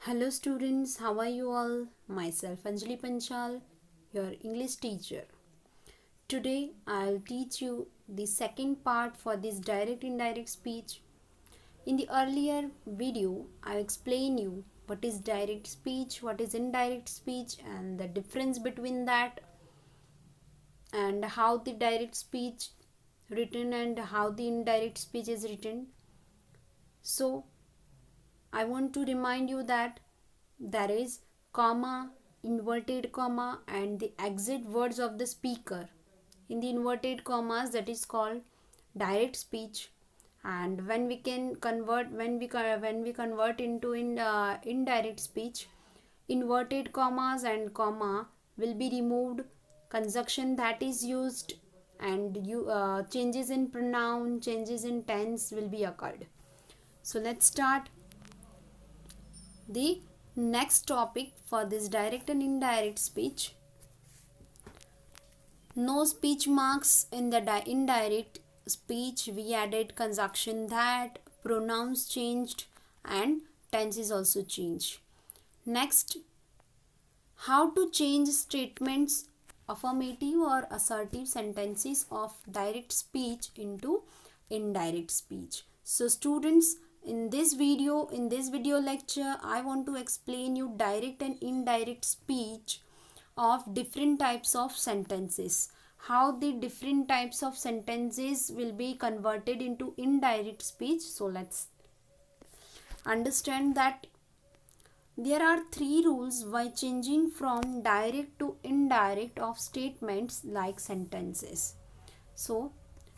Hello students, how are you all? Myself Anjali Panchal, your English teacher. Today I'll teach you the second part for this direct indirect speech. In the earlier video, I explained you what is direct speech, what is indirect speech and the difference between that, and how the direct speech written and how the indirect speech is written. So I want to remind you that there is comma, inverted comma and the exit words of the speaker. In the inverted commas, that is called direct speech, and when we convert into indirect speech, inverted commas and comma will be removed, conjunction that is used, and changes in pronoun, changes in tense will be occurred. So let's start the next topic for this direct and indirect speech. No speech marks in the indirect speech. We added conjunction that, pronouns changed, and tense is also changed. Next, how to change statements, affirmative or assertive sentences of direct speech into indirect speech. So students, in this video lecture, I want to explain you direct and indirect speech of different types of sentences, how the different types of sentences will be converted into indirect speech. So let's understand that there are three rules why changing from direct to indirect of statements like sentences. So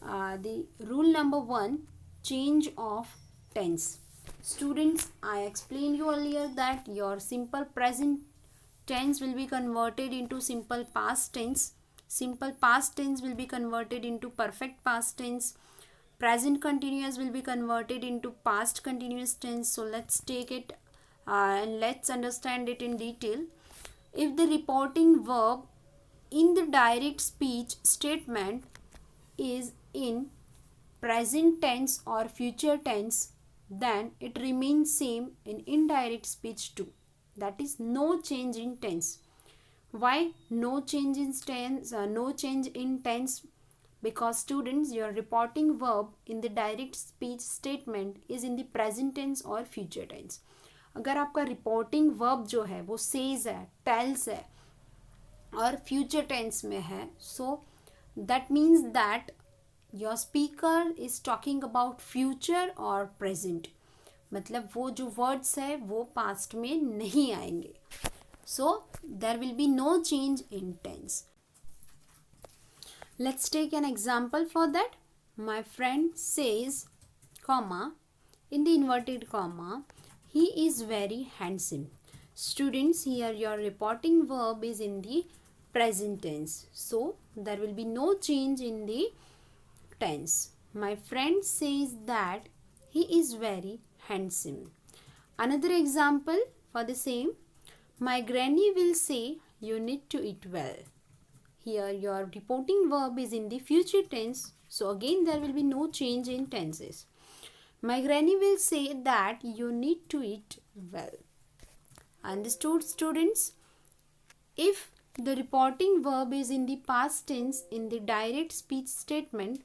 the rule number 1, change of tense. Students, I explained you earlier that your simple present tense will be converted into simple past tense. Simple past tense will be converted into perfect past tense. Present continuous will be converted into past continuous tense. So let's take it and let's understand it in detail. If the reporting verb in the direct speech statement is in present tense or future tense, then it remains same in indirect speech too. That is no change in tense. Why no change in tense? Because students, your reporting verb in the direct speech statement is in the present tense or future tense. अगर आपका reporting verb जो है वो says है, tells है और future tense में है, so that means that your speaker is talking about future or present. मतलब वो जो words है वो past में नहीं आएंगे. So there will be no change in tense. Let's take an example for that. My friend says, comma, in the inverted comma, he is very handsome. Students, here your reporting verb is in the present tense. So there will be no change in the tense. My friend says that he is very handsome. Another example for the same. My granny will say you need to eat well. Here your reporting verb is in the future tense. So again there will be no change in tenses. My granny will say that you need to eat well. Understood, students? If the reporting verb is in the past tense in the direct speech statement,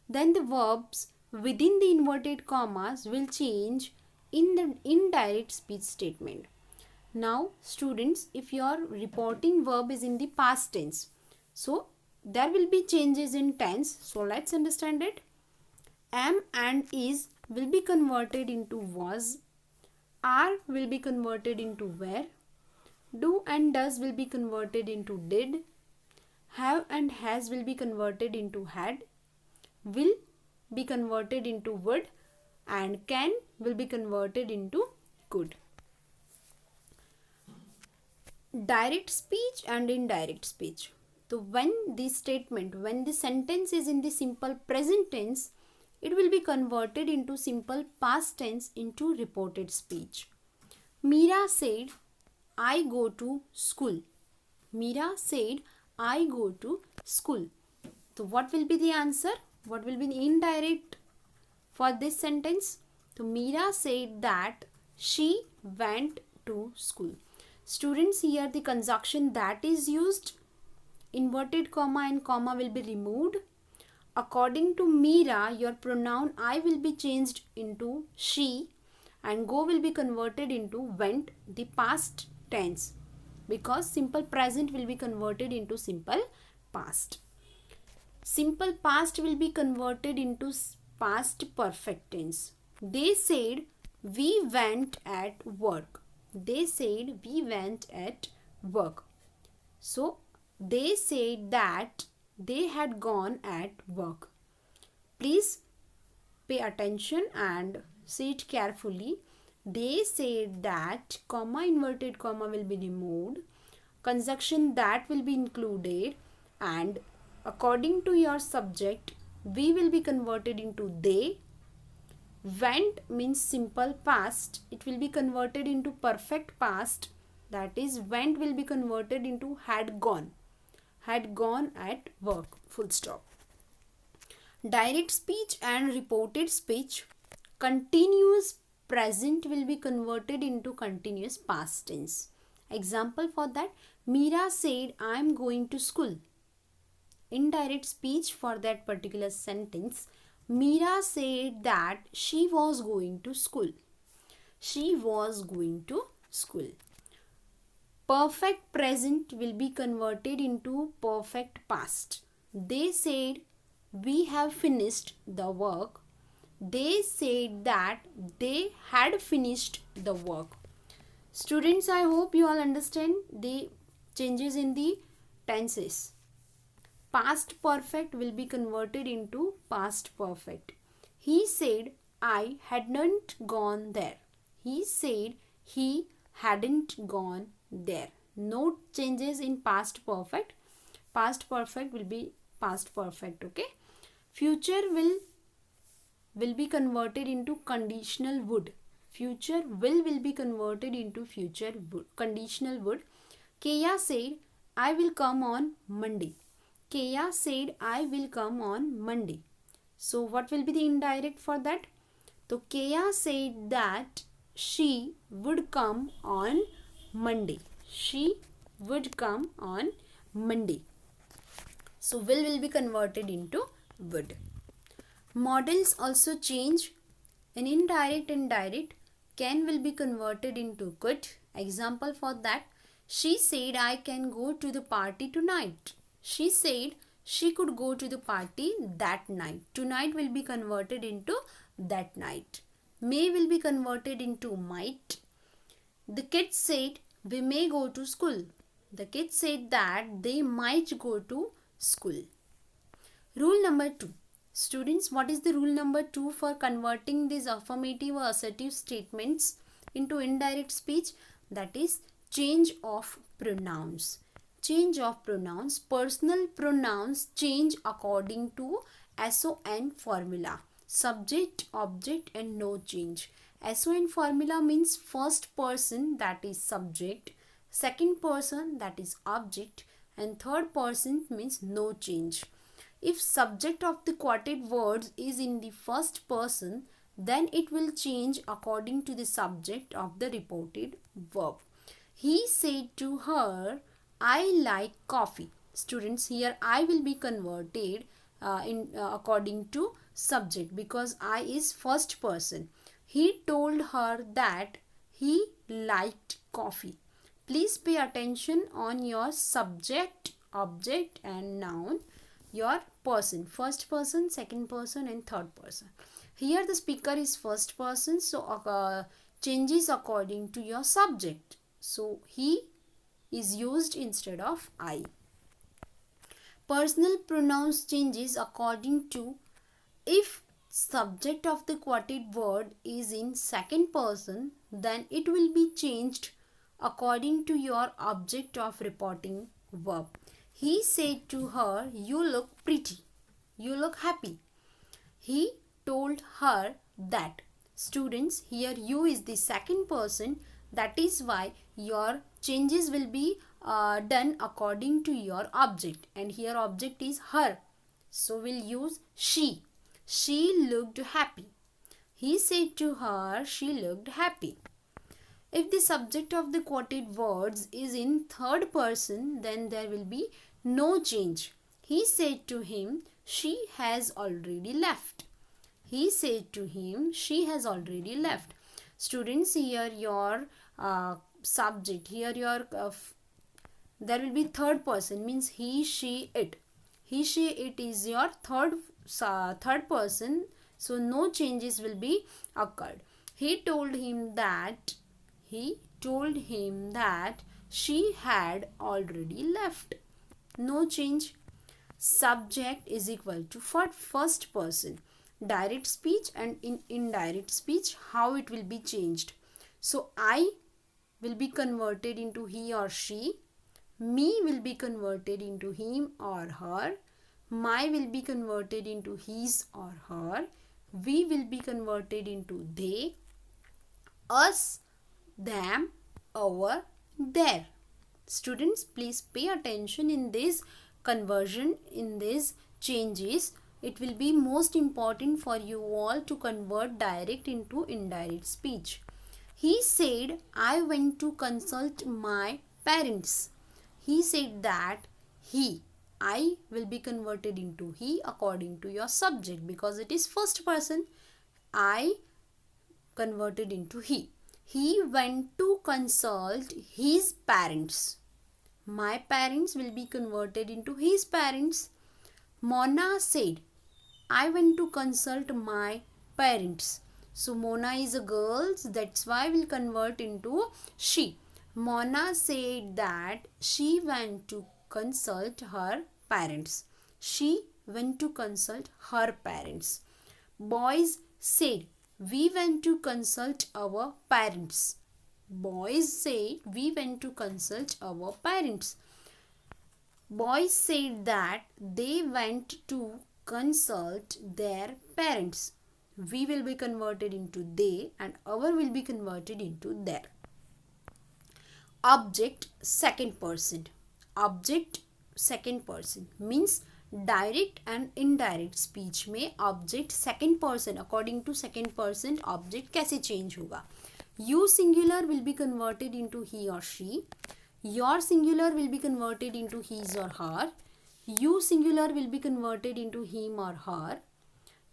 then the verbs within the inverted commas will change in the indirect speech statement. Now students, if your reporting verb is in the past tense, so there will be changes in tense. So let's understand it. Am and is will be converted into was. Are will be converted into were. Do and does will be converted into did. Have and has will be converted into had. Will be converted into would. And can will be converted into could. Direct speech and indirect speech. So when the sentence is in the simple present tense, it will be converted into simple past tense into reported speech. Meera said, I go to school. Meera said, I go to school. So what will be the answer? What will be the indirect for this sentence? So Meera said that she went to school. Students, here the conjunction that is used, inverted comma and comma will be removed. According to Meera, your pronoun I will be changed into she and go will be converted into went, the past tense, because simple present will be converted into simple past. Simple past will be converted into past perfect tense. They said we went at work. They said we went at work. So they said that they had gone at work. Please pay attention and see it carefully. They said that comma, inverted comma will be removed. Conjunction that will be included, and according to your subject, we will be converted into they. Went means simple past. It will be converted into perfect past. That is, went will be converted into had gone. Had gone at work. Full stop. Direct speech and reported speech. Continuous present will be converted into continuous past tense. Example for that, Meera said, I am going to school. Indirect speech for that particular sentence, Meera said that she was going to school. She was going to school. Perfect present will be converted into perfect past. They said, we have finished the work. They said that they had finished the work. Students, I hope you all understand the changes in the tenses. Past perfect will be converted into past perfect. He said, I hadn't gone there. He said, he hadn't gone there. No changes in past perfect. Past perfect will be past perfect, okay? Future will be converted into conditional would. Future will be converted into future would. Conditional would. Kaya said, I will come on Monday. Kaya said, I will come on Monday. So what will be the indirect for that? So Kaya said that she would come on Monday. She would come on Monday. So will be converted into would. Models also change. In indirect and direct, can will be converted into could. Example for that, she said, I can go to the party tonight. She said she could go to the party that night. Tonight will be converted into that night. May will be converted into might. The kids said we may go to school. The kids said that they might go to school. Rule number 2. Students, what is the rule number 2 for converting these affirmative or assertive statements into indirect speech? That is change of pronouns. Change of pronouns. Personal pronouns change according to SON formula. Subject, object and no change. SON formula means first person, that is subject, second person, that is object, and third person means no change. If subject of the quoted words is in the first person, then it will change according to the subject of the reported verb. He said to her, I like coffee. Students, here I will be converted according to subject because I is first person. He told her that he liked coffee. Please pay attention on your subject, object and noun. Your person, first person, second person and third person. Here the speaker is first person, so changes according to your subject. So he is used instead of I. Personal pronouns changes according to if subject of the quoted word is in second person, then it will be changed according to your object of reporting verb. He said to her, you look pretty. You look happy. He told her that. Students, here you is the second person. That is why your changes will be done according to your object. And here object is her. So we'll use she. She looked happy. He said to her, she looked happy. If the subject of the quoted words is in third person, then there will be no change. He said to him, she has already left. He said to him, she has already left. Students, here your subject, here your there will be third person, means he, she, it. He, she, it is your third person, so no changes will be occurred. He told him that she had already left. No change. Subject is equal to for first person. Direct speech and in indirect speech, how it will be changed. So I will be converted into he or she. Me will be converted into him or her. My will be converted into his or her. We will be converted into they. Us, them, our, their. Students, please pay attention in this conversion, in these changes. It will be most important for you all to convert direct into indirect speech. He said, I went to consult my parents. He said that I will be converted into he according to your subject, because it is first person. I converted into he. He went to consult his parents. My parents will be converted into his parents. Mona said, I went to consult my parents. So Mona is a girl, that's why we'll convert into she. Mona said that she went to consult her parents. She went to consult her parents. Boys said, we went to consult our parents. Boys said, we went to consult our parents. Boys said that they went to consult their parents. We will be converted into they and our will be converted into their. Object second person. Object second person means direct and indirect speech में object second person, according to second person object कैसे change होगा. You singular will be converted into he or she. Your singular will be converted into his or her. You singular will be converted into him or her.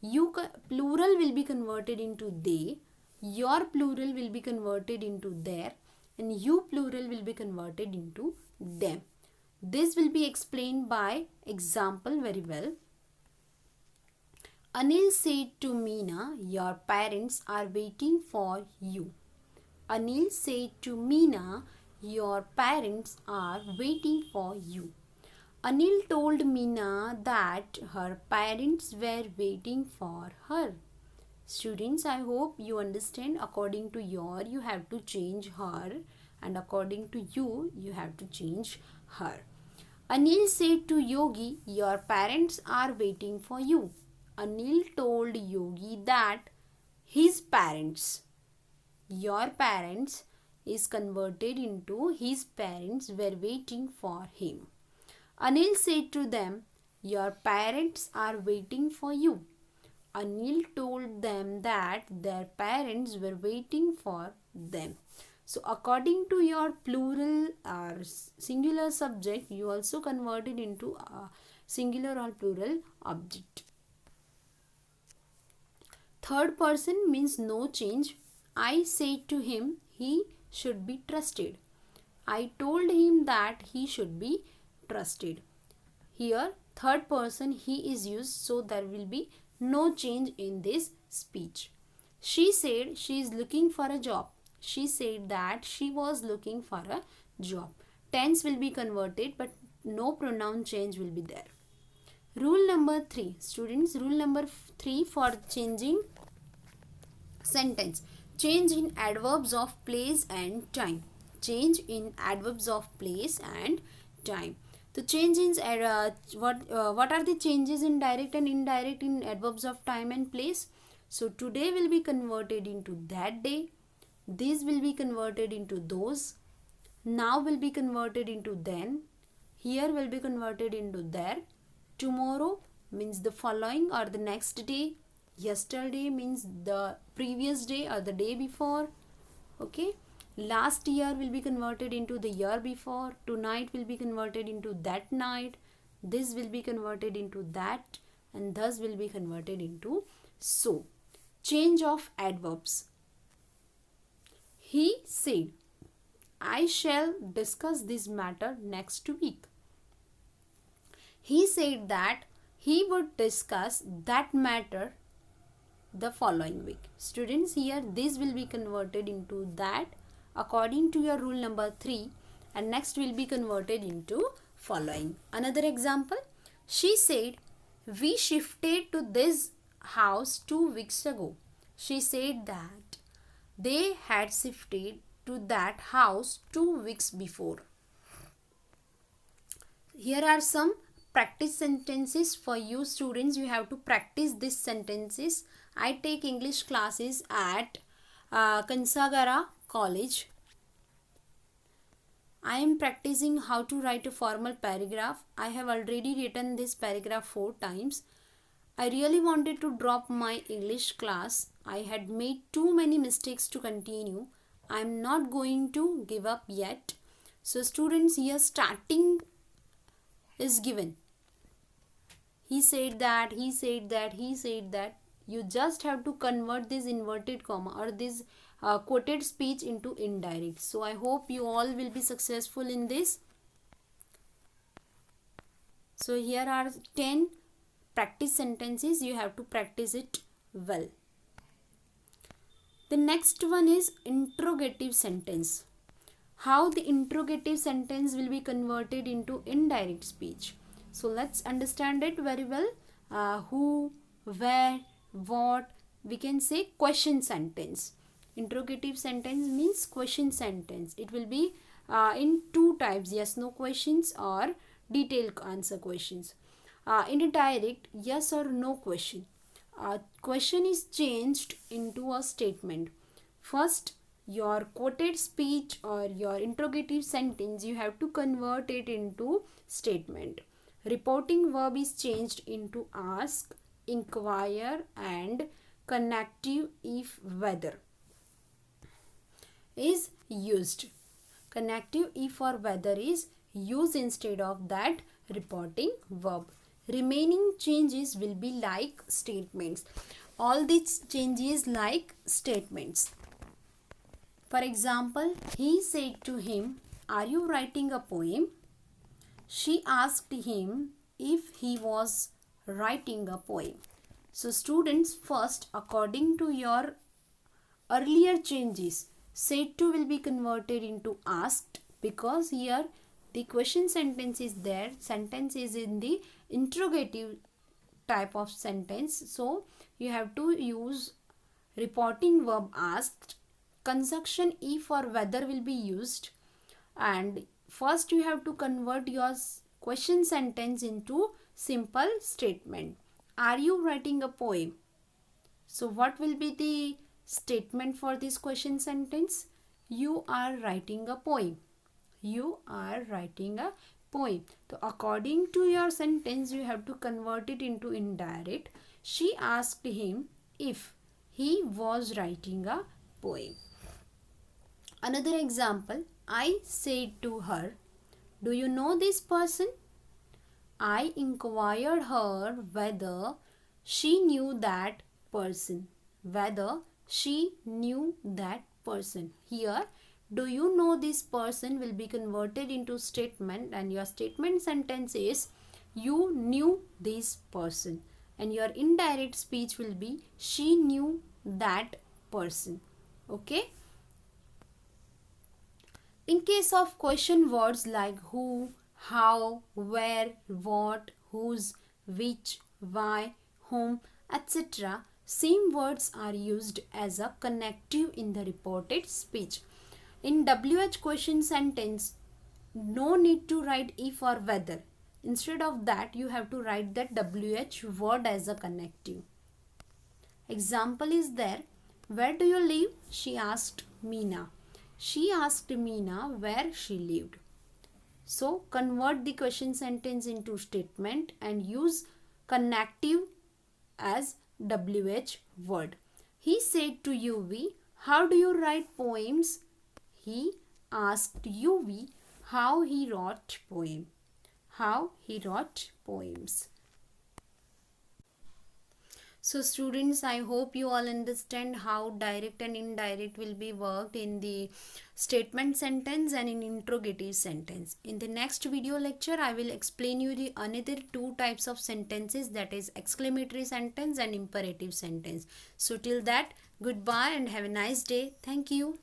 You plural will be converted into they. Your plural will be converted into their. And you plural will be converted into them. This will be explained by example very well. Anil said to Meena, your parents are waiting for you. Anil said to Meena, your parents are waiting for you. Anil told Meena that her parents were waiting for her. Students, I hope you understand. According to your, you have to change her, and according to you, you have to change her. Anil said to Yogi, your parents are waiting for you. Anil told Yogi that his parents, your parents, is converted into his parents were waiting for him. Anil said to them, your parents are waiting for you. Anil told them that their parents were waiting for them. So according to your plural or singular subject, you also convert it into a singular or plural object. Third person means no change. I said to him, he should be trusted. I told him that he should be trusted. Here third person he is used, so there will be no change in this speech. She said she is looking for a job. She said that she was looking for a job. Tense will be converted, but no pronoun change will be there. Rule number 3. Students, rule number 3 for changing sentence. Change in adverbs of place and time. Change in adverbs of place and time. The change in what are the changes in direct and indirect in adverbs of time and place? So today will be converted into that day. These will be converted into those. Now will be converted into then. Here will be converted into there. Tomorrow means the following or the next day. Yesterday means the previous day or the day before. Okay. Last year will be converted into the year before. Tonight will be converted into that night. This will be converted into that, and thus will be converted into so. Change of adverbs. He said, I shall discuss this matter next week. He said that he would discuss that matter the following week. Students, here this will be converted into that according to your rule number 3, and next will be converted into following. Another example, she said, we shifted to this house 2 weeks ago. She said that they had shifted to that house 2 weeks before. Here are some practice sentences for you students. You have to practice these sentences. I take English classes at Kansagara College. I am practicing how to write a formal paragraph. I have already written this paragraph 4 times. I really wanted to drop my English class. I had made too many mistakes to continue. I am not going to give up yet. So students, here starting is given. He said that, he said that, he said that. You just have to convert this inverted comma or this quoted speech into indirect. So I hope you all will be successful in this. So here are 10 practice sentences. You have to practice it well. The next one is interrogative sentence. How the interrogative sentence will be converted into indirect speech. So let's understand it very well. Who, where, what, we can say question sentence. Interrogative sentence means question sentence. It will be in 2 types, yes no questions or detailed answer questions. In a direct yes or no question, question is changed into a statement. First, your quoted speech or your interrogative sentence, you have to convert it into statement. Reporting verb is changed into ask, inquire and connective if whether is used. Connective if or whether is used instead of that reporting verb. Remaining changes will be like statements. All these changes like statements. For example, he said to him, are you writing a poem? She asked him if he was writing a poem. So students, first according to your earlier changes, said to will be converted into asked, because here the question sentence is there. Sentence is in the interrogative type of sentence. So you have to use reporting verb asked. Conjunction if or whether will be used. And first you have to convert your question sentence into simple statement. Are you writing a poem? So what will be the statement for this question sentence? You are writing a poem. You are writing a poem. So according to your sentence, you have to convert it into indirect. She asked him if he was writing a poem. Another example, I said to her, do you know this person? I inquired her whether she knew that person. Whether she knew that person. Here, do you know this person will be converted into statement, and your statement sentence is you knew this person, and your indirect speech will be she knew that person. Okay. In case of question words like who, how, where, what, whose, which, why, whom, etc., same words are used as a connective in the reported speech. In WH question sentence, no need to write if or whether. Instead of that, you have to write that WH word as a connective. Example is there. Where do you live? She asked Meena. She asked Meena where she lived. So convert the question sentence into statement and use connective as WH word. He said to UV, how do you write poems? He asked UV how he wrote poem. How he wrote poems. So students, I hope you all understand how direct and indirect will be worked in the statement sentence and in interrogative sentence. In the next video lecture, I will explain you the another two types of sentences, that is exclamatory sentence and imperative sentence. So till that, goodbye and have a nice day. Thank you.